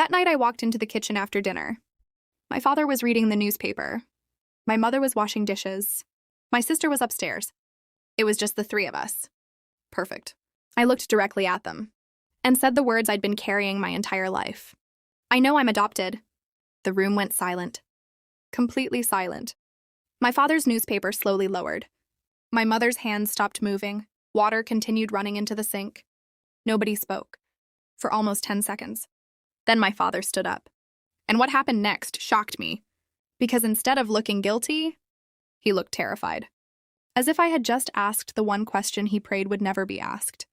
That night I walked into the kitchen after dinner. My father was reading the newspaper. My mother was washing dishes. My sister was upstairs. It was just the three of us. Perfect. I looked directly at them and said the words I'd been carrying my entire life. I know I'm adopted. The room went silent. Completely silent. My father's newspaper slowly lowered. My mother's hands stopped moving. Water continued running into the sink. Nobody spoke. For almost 10 seconds. Then my father stood up. And what happened next shocked me. Because instead of looking guilty, he looked terrified. As if I had just asked the one question he prayed would never be asked.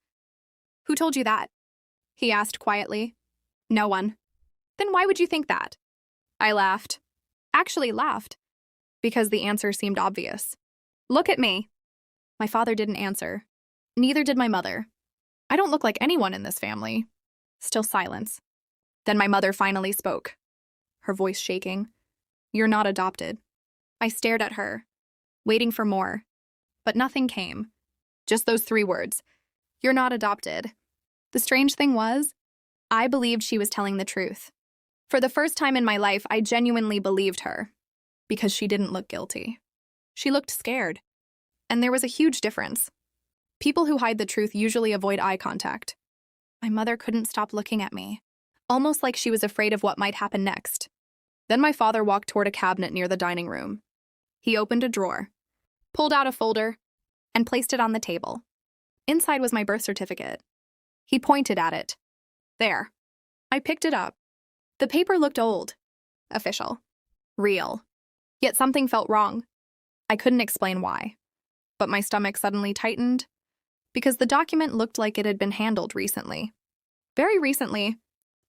"Who told you that?" he asked quietly. "No one." "Then why would you think that?" I laughed. Actually laughed. Because the answer seemed obvious. "Look at me." My father didn't answer. Neither did my mother. I don't look like anyone in this family. Still silence. Then my mother finally spoke, her voice shaking. "You're not adopted." I stared at her, waiting for more. But nothing came. Just those 3 words. "You're not adopted." The strange thing was, I believed she was telling the truth. For the first time in my life, I genuinely believed her. Because she didn't look guilty. She looked scared. And there was a huge difference. People who hide the truth usually avoid eye contact. My mother couldn't stop looking at me, almost like she was afraid of what might happen next. Then my father walked toward a cabinet near the dining room. He opened a drawer, pulled out a folder, and placed it on the table. Inside was my birth certificate. He pointed at it. "There." I picked it up. The paper looked old, official, real. Yet something felt wrong. I couldn't explain why. But my stomach suddenly tightened, because the document looked like it had been handled recently. Very recently,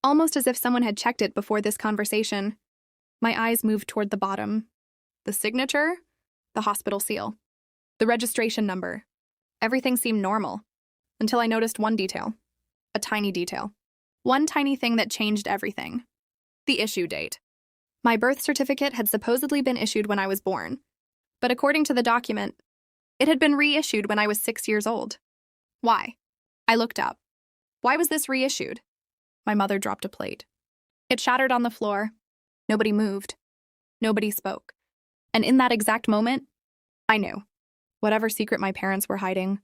almost as if someone had checked it before this conversation. My eyes moved toward the bottom. The signature, the hospital seal, the registration number. Everything seemed normal, until I noticed one detail. A tiny detail. One tiny thing that changed everything. The issue date. My birth certificate had supposedly been issued when I was born, but according to the document, it had been reissued when I was 6 years old. Why? I looked up. Why was this reissued? My mother dropped a plate. It shattered on the floor. Nobody moved. Nobody spoke. And in that exact moment, I knew. Whatever secret my parents were hiding,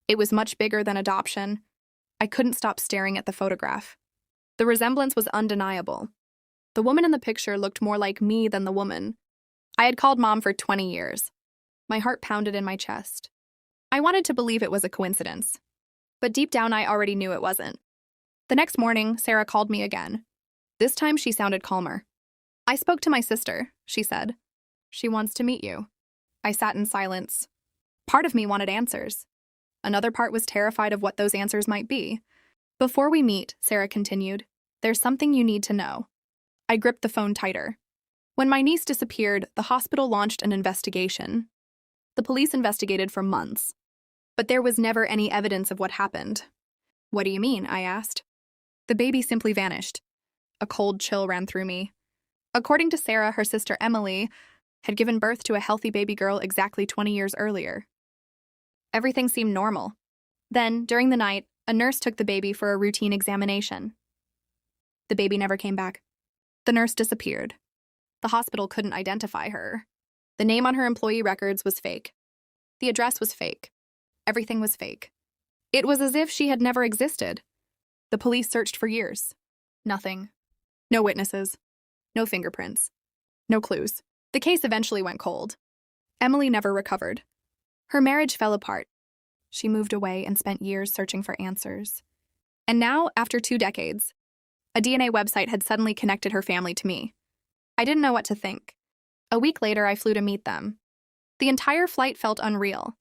it was much bigger than adoption. I couldn't stop staring at the photograph. The resemblance was undeniable. The woman in the picture looked more like me than the woman. I had called Mom for 20 years. My heart pounded in my chest. I wanted to believe it was a coincidence. But deep down, I already knew it wasn't. The next morning, Sarah called me again. This time, she sounded calmer. "I spoke to my sister," she said. "She wants to meet you." I sat in silence. Part of me wanted answers. Another part was terrified of what those answers might be. "Before we meet," Sarah continued, "there's something you need to know." I gripped the phone tighter. When my niece disappeared, the hospital launched an investigation. The police investigated for months. But there was never any evidence of what happened. "What do you mean?" I asked. "The baby simply vanished." A cold chill ran through me. According to Sarah, her sister Emily had given birth to a healthy baby girl exactly 20 years earlier. Everything seemed normal. Then, during the night, a nurse took the baby for a routine examination. The baby never came back. The nurse disappeared. The hospital couldn't identify her. The name on her employee records was fake. The address was fake. Everything was fake. It was as if she had never existed. The police searched for years. Nothing. No witnesses. No fingerprints. No clues. The case eventually went cold. Emily never recovered. Her marriage fell apart. She moved away and spent years searching for answers. And now, after 2 decades, a DNA website had suddenly connected her family to me. I didn't know what to think. A week later, I flew to meet them. The entire flight felt unreal.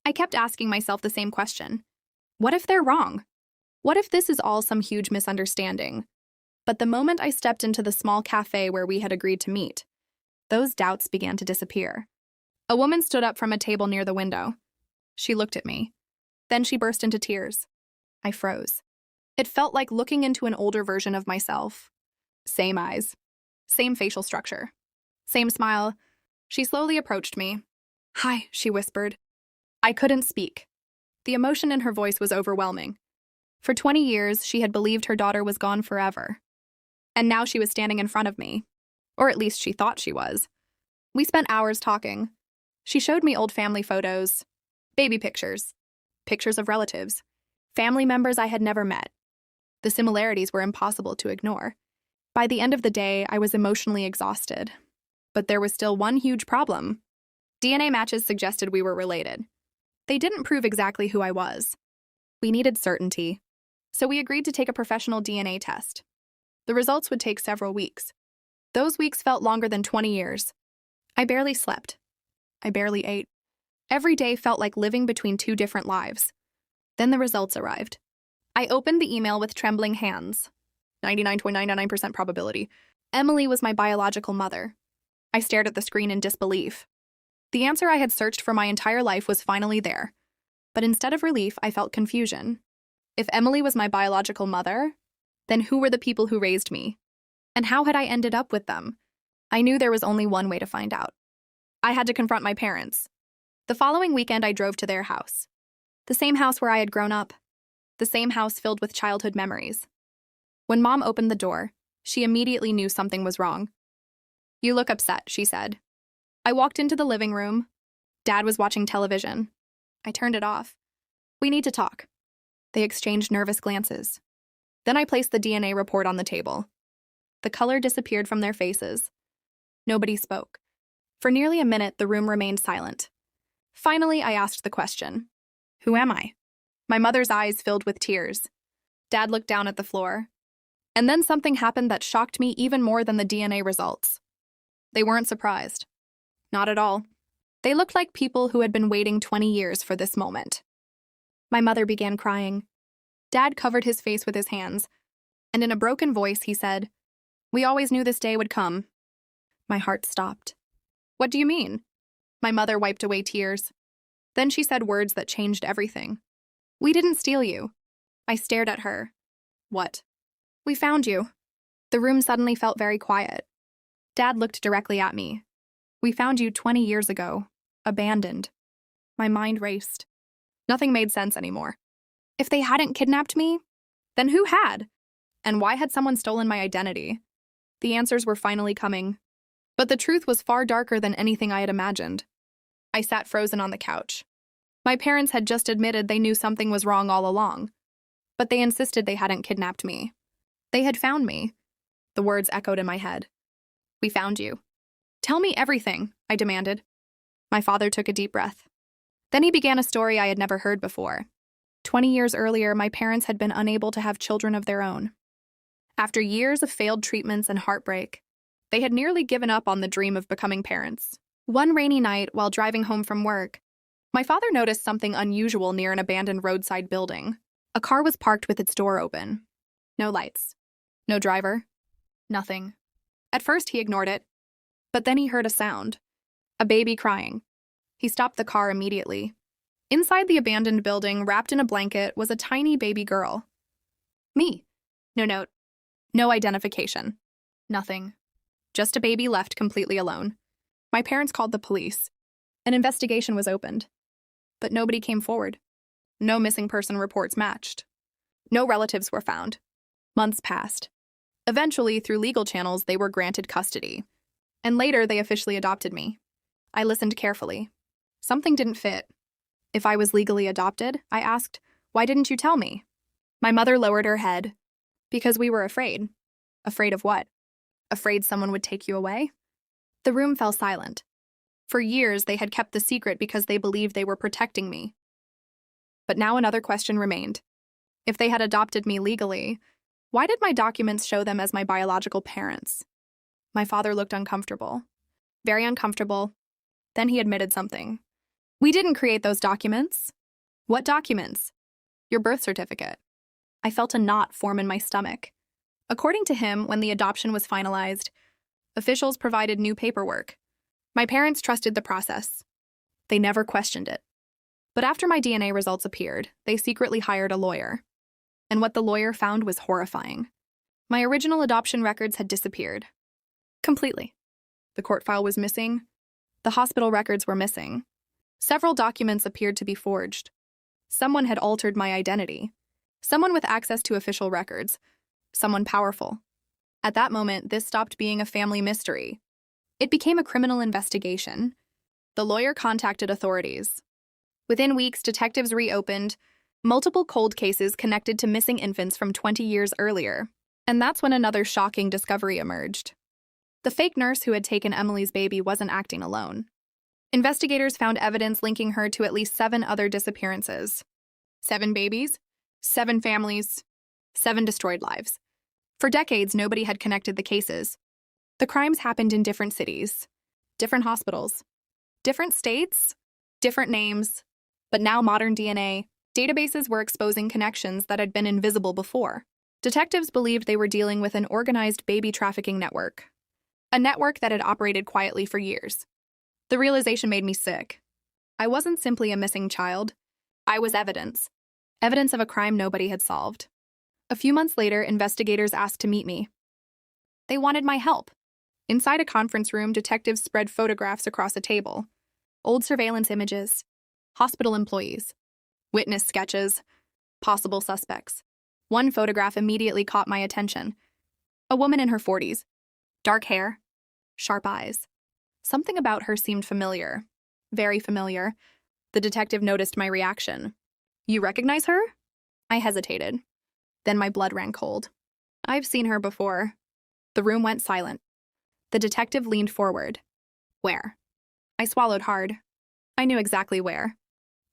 I kept asking myself the same question. What if they're wrong? What if this is all some huge misunderstanding? But the moment I stepped into the small cafe where we had agreed to meet, those doubts began to disappear. A woman stood up from a table near the window. She looked at me. Then she burst into tears. I froze. It felt like looking into an older version of myself. Same eyes. Same facial structure. Same smile. She slowly approached me. "Hi," she whispered. I couldn't speak. The emotion in her voice was overwhelming. For 20 years, she had believed her daughter was gone forever. And now she was standing in front of me. Or at least she thought she was. We spent hours talking. She showed me old family photos, baby pictures, pictures of relatives, family members I had never met. The similarities were impossible to ignore. By the end of the day, I was emotionally exhausted. But there was still one huge problem. DNA matches suggested we were related. They didn't prove exactly who I was. We needed certainty. So we agreed to take a professional DNA test. The results would take several weeks. Those weeks felt longer than 20 years. I barely slept. I barely ate. Every day felt like living between two different lives. Then the results arrived. I opened the email with trembling hands. 99.999% probability. Emily was my biological mother. I stared at the screen in disbelief. The answer I had searched for my entire life was finally there. But instead of relief, I felt confusion. If Emily was my biological mother, then who were the people who raised me? And how had I ended up with them? I knew there was only one way to find out. I had to confront my parents. The following weekend, I drove to their house. The same house where I had grown up. The same house filled with childhood memories. When Mom opened the door, she immediately knew something was wrong. "You look upset," she said. I walked into the living room. Dad was watching television. I turned it off. "We need to talk." They exchanged nervous glances. Then I placed the DNA report on the table. The color disappeared from their faces. Nobody spoke. For nearly a minute, the room remained silent. Finally, I asked the question. "Who am I?" My mother's eyes filled with tears. Dad looked down at the floor. And then something happened that shocked me even more than the DNA results. They weren't surprised. Not at all. They looked like people who had been waiting 20 years for this moment. My mother began crying. Dad covered his face with his hands, and in a broken voice he said, "We always knew this day would come." My heart stopped. "What do you mean?" My mother wiped away tears. Then she said words that changed everything. "We didn't steal you." I stared at her. "What?" "We found you." The room suddenly felt very quiet. Dad looked directly at me. "We found you 20 years ago, abandoned." My mind raced. Nothing made sense anymore. If they hadn't kidnapped me, then who had? And why had someone stolen my identity? The answers were finally coming. But the truth was far darker than anything I had imagined. I sat frozen on the couch. My parents had just admitted they knew something was wrong all along, but they insisted they hadn't kidnapped me. They had found me. The words echoed in my head. "We found you." "Tell me everything," I demanded. My father took a deep breath. Then he began a story I had never heard before. 20 years earlier, my parents had been unable to have children of their own. After years of failed treatments and heartbreak, they had nearly given up on the dream of becoming parents. One rainy night, while driving home from work, my father noticed something unusual near an abandoned roadside building. A car was parked with its door open. No lights. No driver. Nothing. At first, he ignored it. But then he heard a sound. A baby crying. He stopped the car immediately. Inside the abandoned building, wrapped in a blanket, was a tiny baby girl. Me. No note. No identification. Nothing. Just a baby left completely alone. My parents called the police. An investigation was opened. But nobody came forward. No missing person reports matched. No relatives were found. Months passed. Eventually, through legal channels, they were granted custody. And later, they officially adopted me. I listened carefully. Something didn't fit. If I was legally adopted, I asked, "Why didn't you tell me?" My mother lowered her head. "Because we were afraid." "Afraid of what?" "Afraid someone would take you away?" The room fell silent. For years, they had kept the secret because they believed they were protecting me. But now another question remained. If they had adopted me legally, why did my documents show them as my biological parents? My father looked uncomfortable. Very uncomfortable. Then he admitted something. "We didn't create those documents." "What documents?" "Your birth certificate." I felt a knot form in my stomach. According to him, when the adoption was finalized, officials provided new paperwork. My parents trusted the process. They never questioned it. But after my DNA results appeared, they secretly hired a lawyer. And what the lawyer found was horrifying. My original adoption records had disappeared. Completely. The court file was missing. The hospital records were missing. Several documents appeared to be forged. Someone had altered my identity. Someone with access to official records. Someone powerful. At that moment, this stopped being a family mystery. It became a criminal investigation. The lawyer contacted authorities. Within weeks, detectives reopened multiple cold cases connected to missing infants from 20 years earlier. And that's when another shocking discovery emerged. The fake nurse who had taken Emily's baby wasn't acting alone. Investigators found evidence linking her to at least 7 other disappearances. 7 babies, 7 families, 7 destroyed lives. For decades, nobody had connected the cases. The crimes happened in different cities, different hospitals, different states, different names. But now modern DNA databases were exposing connections that had been invisible before. Detectives believed they were dealing with an organized baby trafficking network, a network that had operated quietly for years. The realization made me sick. I wasn't simply a missing child. I was evidence of a crime nobody had solved. A few months later, investigators asked to meet me. They wanted my help. Inside a conference room, detectives spread photographs across a table. Old surveillance images, hospital employees, witness sketches, possible suspects. One photograph immediately caught my attention. A woman in her 40s. Dark hair, sharp eyes. Something about her seemed familiar. Very familiar. The detective noticed my reaction. "You recognize her?" I hesitated. Then my blood ran cold. "I've seen her before." The room went silent. The detective leaned forward. "Where?" I swallowed hard. I knew exactly where.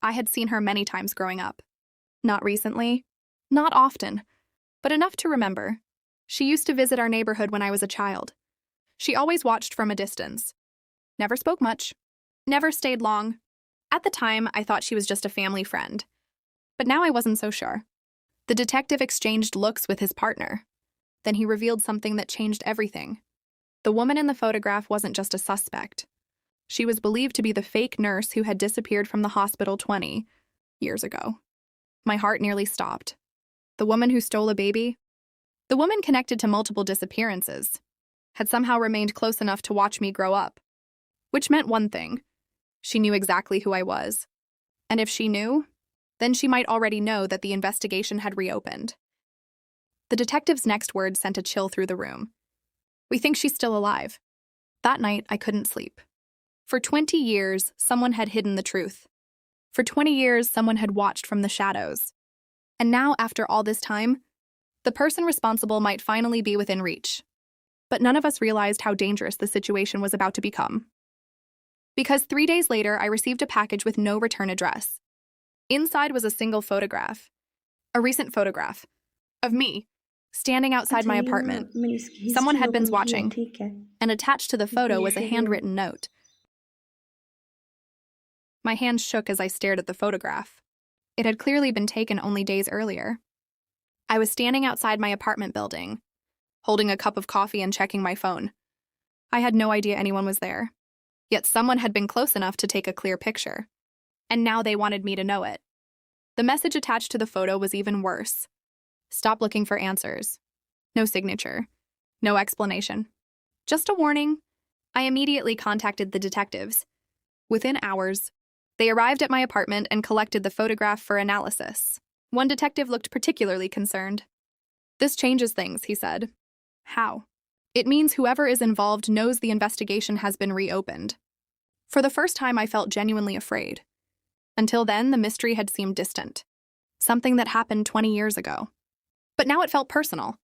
I had seen her many times growing up. Not recently, not often, but enough to remember. She used to visit our neighborhood when I was a child. She always watched from a distance. Never spoke much. Never stayed long. At the time, I thought she was just a family friend. But now I wasn't so sure. The detective exchanged looks with his partner. Then he revealed something that changed everything. The woman in the photograph wasn't just a suspect. She was believed to be the fake nurse who had disappeared from the hospital 20 years ago. My heart nearly stopped. The woman who stole a baby? The woman connected to multiple disappearances had somehow remained close enough to watch me grow up. Which meant one thing. She knew exactly who I was. And if she knew, then she might already know that the investigation had reopened. The detective's next words sent a chill through the room. "We think she's still alive." That night, I couldn't sleep. For 20 years, someone had hidden the truth. For 20 years, someone had watched from the shadows. And now, after all this time, the person responsible might finally be within reach. But none of us realized how dangerous the situation was about to become. Because 3 days later, I received a package with no return address. Inside was a single photograph, a recent photograph, of me, standing outside my apartment. Someone had been watching, and attached to the photo was a handwritten note. My hands shook as I stared at the photograph. It had clearly been taken only days earlier. I was standing outside my apartment building, holding a cup of coffee and checking my phone. I had no idea anyone was there. Yet someone had been close enough to take a clear picture. And now they wanted me to know it. The message attached to the photo was even worse. Stop looking for answers. No signature. No explanation. Just a warning. I immediately contacted the detectives. Within hours, they arrived at my apartment and collected the photograph for analysis. One detective looked particularly concerned. "This changes things," he said. "How?" "It means whoever is involved knows the investigation has been reopened." For the first time, I felt genuinely afraid. Until then, the mystery had seemed distant. Something that happened 20 years ago. But now it felt personal.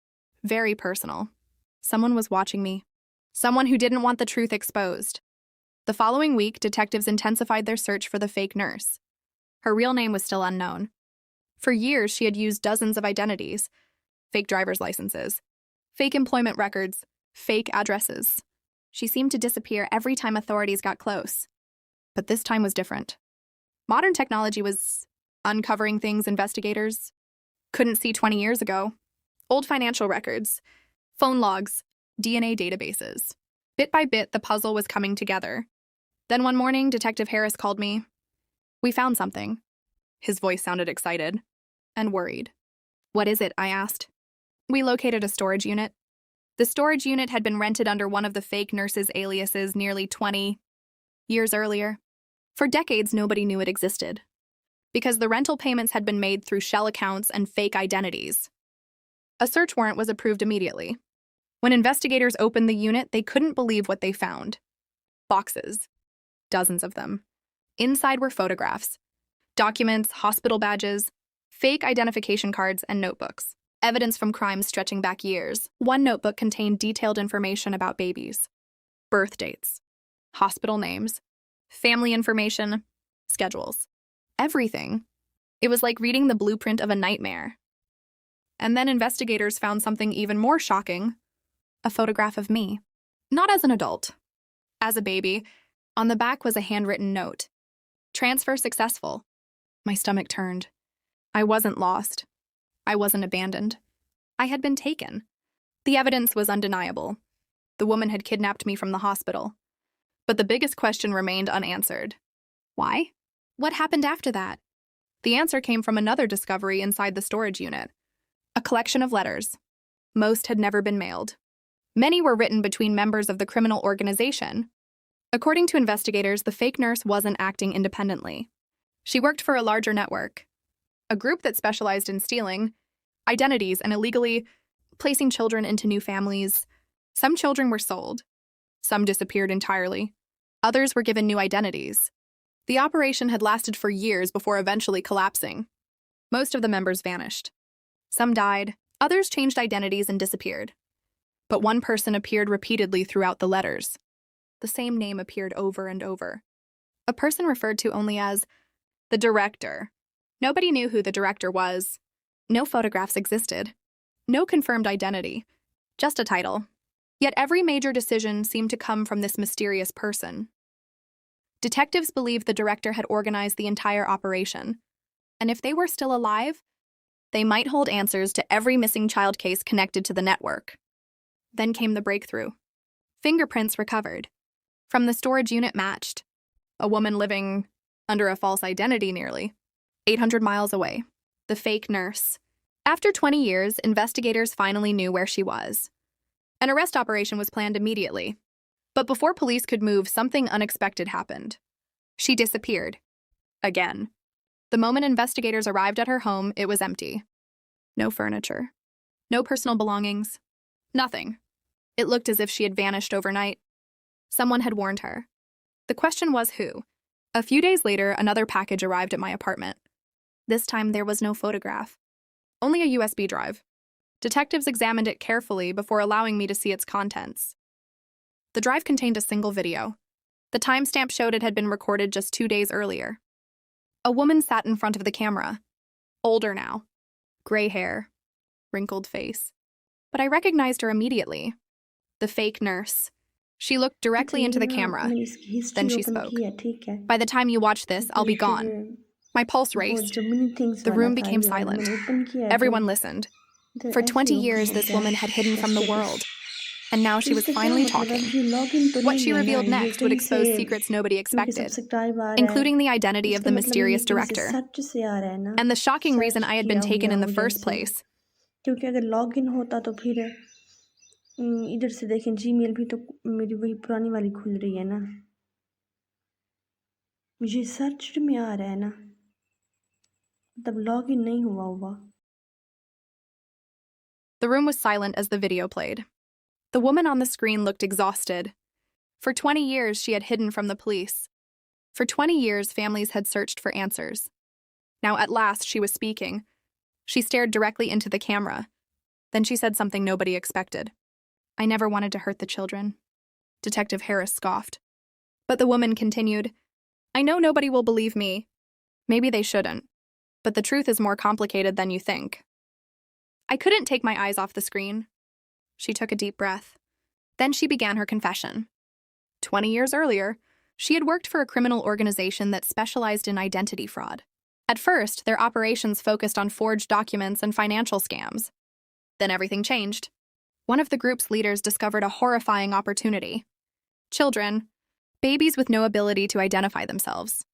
Very personal. Someone was watching me. Someone who didn't want the truth exposed. The following week, detectives intensified their search for the fake nurse. Her real name was still unknown. For years, she had used dozens of identities. Fake driver's licenses, fake employment records, fake addresses. She seemed to disappear every time authorities got close. But this time was different. Modern technology was uncovering things investigators couldn't see 20 years ago. Old financial records, phone logs, DNA databases. Bit by bit, the puzzle was coming together. Then one morning, Detective Harris called me. "We found something." His voice sounded excited and worried. "What is it?" I asked. "We located a storage unit." The storage unit had been rented under one of the fake nurses' aliases nearly 20 years earlier. For decades, nobody knew it existed, because the rental payments had been made through shell accounts and fake identities. A search warrant was approved immediately. When investigators opened the unit, they couldn't believe what they found. Boxes. Dozens of them. Inside were photographs, documents, hospital badges, fake identification cards, and notebooks. Evidence from crimes stretching back years. One notebook contained detailed information about babies, birth dates, hospital names, family information, schedules. Everything. It was like reading the blueprint of a nightmare. And then investigators found something even more shocking: a photograph of me. Not as an adult. As a baby. On the back was a handwritten note. Transfer successful. My stomach turned. I wasn't lost. I wasn't abandoned. I had been taken. The evidence was undeniable. The woman had kidnapped me from the hospital. But the biggest question remained unanswered. Why? What happened after that? The answer came from another discovery inside the storage unit. A collection of letters. Most had never been mailed. Many were written between members of the criminal organization. According to investigators, the fake nurse wasn't acting independently. She worked for a larger network, a group that specialized in stealing identities and illegally placing children into new families. Some children were sold. Some disappeared entirely. Others were given new identities. The operation had lasted for years before eventually collapsing. Most of the members vanished. Some died, others changed identities and disappeared. But one person appeared repeatedly throughout the letters. The same name appeared over and over. A person referred to only as the director. Nobody knew who the director was. No photographs existed. No confirmed identity. Just a title. Yet every major decision seemed to come from this mysterious person. Detectives believed the director had organized the entire operation. And if they were still alive, they might hold answers to every missing child case connected to the network. Then came the breakthrough. Fingerprints recovered. From the storage unit matched. A woman living under a false identity nearly 800 miles away. The fake nurse. After 20 years, investigators finally knew where she was. An arrest operation was planned immediately. But before police could move, something unexpected happened. She disappeared. Again. The moment investigators arrived at her home, it was empty. No furniture. No personal belongings. Nothing. It looked as if she had vanished overnight. Someone had warned her. The question was who. A few days later, another package arrived at my apartment. This time, there was no photograph. Only a USB drive. Detectives examined it carefully before allowing me to see its contents. The drive contained a single video. The timestamp showed it had been recorded just 2 days earlier. A woman sat in front of the camera. Older now. Gray hair. Wrinkled face. But I recognized her immediately. The fake nurse. She looked directly into the camera. Then she spoke. By the time you watch this, I'll be gone. My pulse raced. The room became silent. Everyone listened. For 20 years, this woman had hidden from the world. And now she was finally talking. What she revealed next would expose secrets nobody expected, including the identity of the mysterious director, and the shocking reason I had been taken in the first place. क्योंकि अगर login होता तो फिर इधर से देखें Gmail भी तो मेरी वही पुरानी वाली खुल रही है ना मुझे सर्च में आ रहा है ना तब लॉगिन नहीं हुआ हुआ The room was silent as the video played. The woman on the screen looked exhausted. For 20 years, she had hidden from the police. For 20 years, families had searched for answers. Now, at last, she was speaking. She stared directly into the camera. Then she said something nobody expected. I never wanted to hurt the children. Detective Harris scoffed. But the woman continued, I know nobody will believe me. Maybe they shouldn't. But the truth is more complicated than you think. I couldn't take my eyes off the screen. She took a deep breath. Then she began her confession. 20 years earlier, she had worked for a criminal organization that specialized in identity fraud. At first, their operations focused on forged documents and financial scams. Then everything changed. One of the group's leaders discovered a horrifying opportunity. Children, babies with no ability to identify themselves.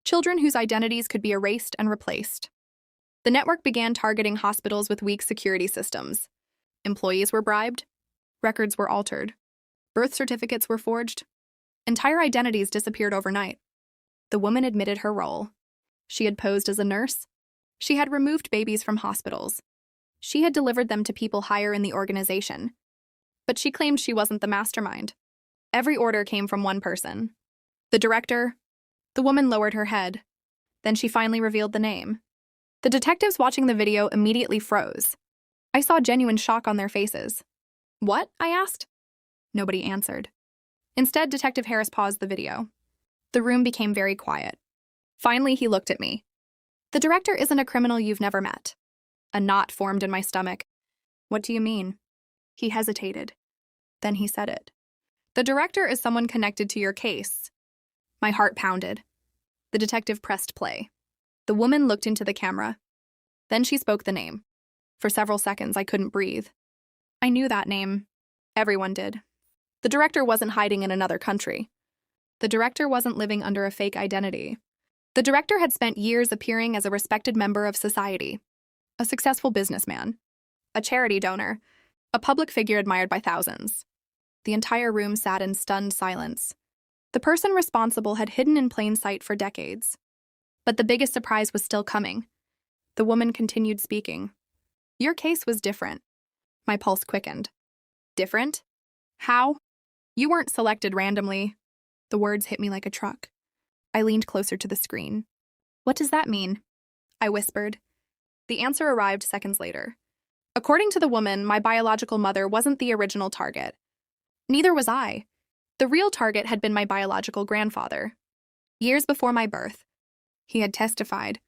Children whose identities could be erased and replaced. The network began targeting hospitals with weak security systems. Employees were bribed. Records were altered. Birth certificates were forged. Entire identities disappeared overnight. The woman admitted her role. She had posed as a nurse. She had removed babies from hospitals. She had delivered them to people higher in the organization. but she claimed she wasn't the mastermind. Every order came from one person. The director. The woman lowered her head. Then she finally revealed the name. The detectives watching the video immediately froze. I saw genuine shock on their faces. "What?" I asked. Nobody answered. Instead, Detective Harris paused the video. The room became very quiet. Finally, he looked at me. "The director isn't a criminal you've never met." A knot formed in my stomach. "What do you mean?" He hesitated. Then he said it. "The director is someone connected to your case." My heart pounded. The detective pressed play. The woman looked into the camera. Then she spoke the name. For several seconds, I couldn't breathe. I knew that name. Everyone did. The director wasn't hiding in another country. The director wasn't living under a fake identity. The director had spent years appearing as a respected member of society, a successful businessman, a charity donor, a public figure admired by thousands. The entire room sat in stunned silence. The person responsible had hidden in plain sight for decades. But the biggest surprise was still coming. The woman continued speaking. "Your case was different." My pulse quickened. "Different? How?" "You weren't selected randomly." The words hit me like a truck. I leaned closer to the screen. "What does that mean?" I whispered. The answer arrived seconds later. According to the woman, my biological mother wasn't the original target. Neither was I. The real target had been my biological grandfather. Years before my birth, he had testified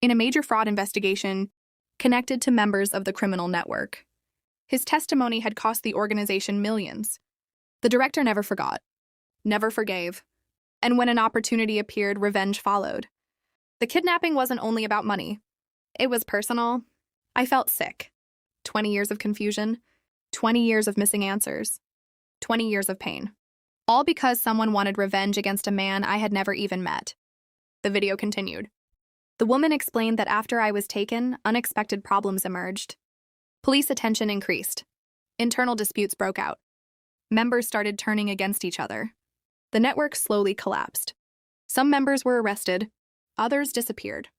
in a major fraud investigation connected to members of the criminal network. His testimony had cost the organization millions. The director never forgot, never forgave, and when an opportunity appeared, revenge followed. The kidnapping wasn't only about money. It was personal. I felt sick. 20 years of confusion, 20 years of missing answers, 20 years of pain. All because someone wanted revenge against a man I had never even met. The video continued. The woman explained that after I was taken, unexpected problems emerged. Police attention increased. Internal disputes broke out. Members started turning against each other. The network slowly collapsed. Some members were arrested. Others disappeared.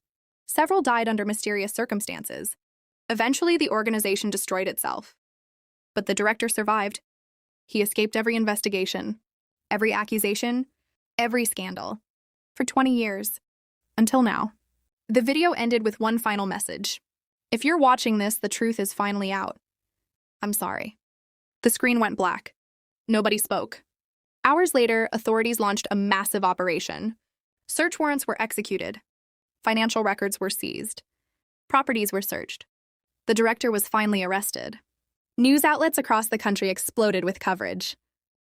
Several died under mysterious circumstances. Eventually, the organization destroyed itself. But the director survived. He escaped every investigation, every accusation, every scandal. For 20 years. Until now. The video ended with one final message. "If you're watching this, the truth is finally out. I'm sorry." The screen went black. Nobody spoke. Hours later, authorities launched a massive operation. Search warrants were executed. Financial records were seized. Properties were searched. The director was finally arrested. News outlets across the country exploded with coverage.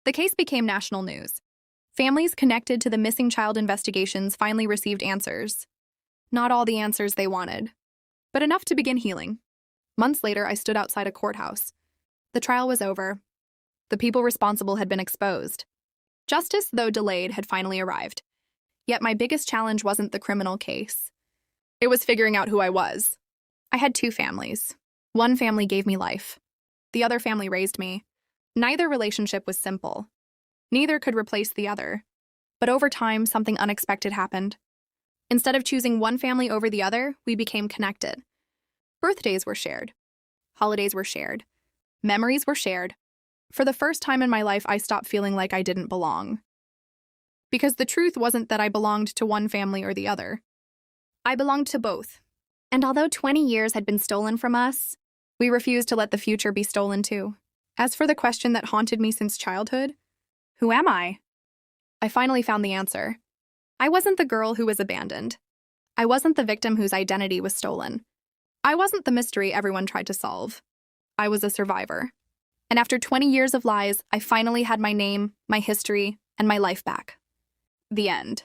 The case became national news. Families connected to the missing child investigations finally received answers. Not all the answers they wanted, but enough to begin healing. Months later, I stood outside a courthouse. The trial was over. The people responsible had been exposed. Justice, though delayed, had finally arrived. Yet my biggest challenge wasn't the criminal case. It was figuring out who I was. I had two families. One family gave me life. The other family raised me. Neither relationship was simple. Neither could replace the other. But over time, something unexpected happened. Instead of choosing one family over the other, we became connected. Birthdays were shared. Holidays were shared. Memories were shared. For the first time in my life, I stopped feeling like I didn't belong. Because the truth wasn't that I belonged to one family or the other. I belonged to both. And although 20 years had been stolen from us, we refused to let the future be stolen too. As for the question that haunted me since childhood, who am I? I finally found the answer. I wasn't the girl who was abandoned. I wasn't the victim whose identity was stolen. I wasn't the mystery everyone tried to solve. I was a survivor. And after 20 years of lies, I finally had my name, my history, and my life back. The end.